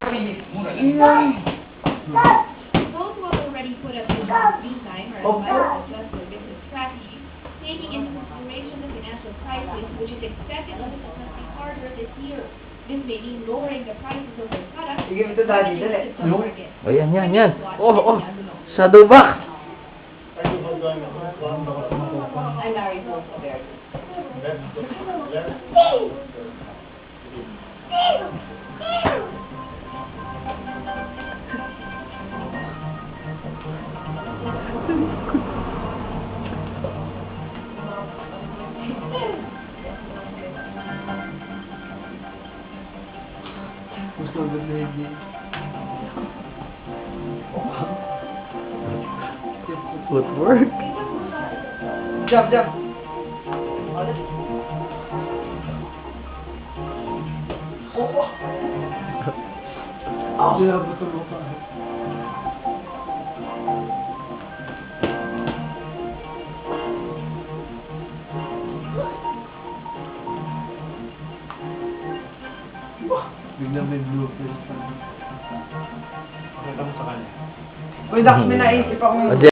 Those who have already put up with the meantime are advised to adjust their business strategy, taking into consideration the financial crisis, which is expected to hit the country harder this year. This may mean lowering the prices of their products. Sige, ito dali, dali. O, yan. Oh. Shadow box. I'm married to a bear. Gusto ko na hindi. Footwork. Jump. Hindi na buto mo pa. Bigla may blue face pa. Pakita mo sa kanya. Uy, Dax, may naisip akong...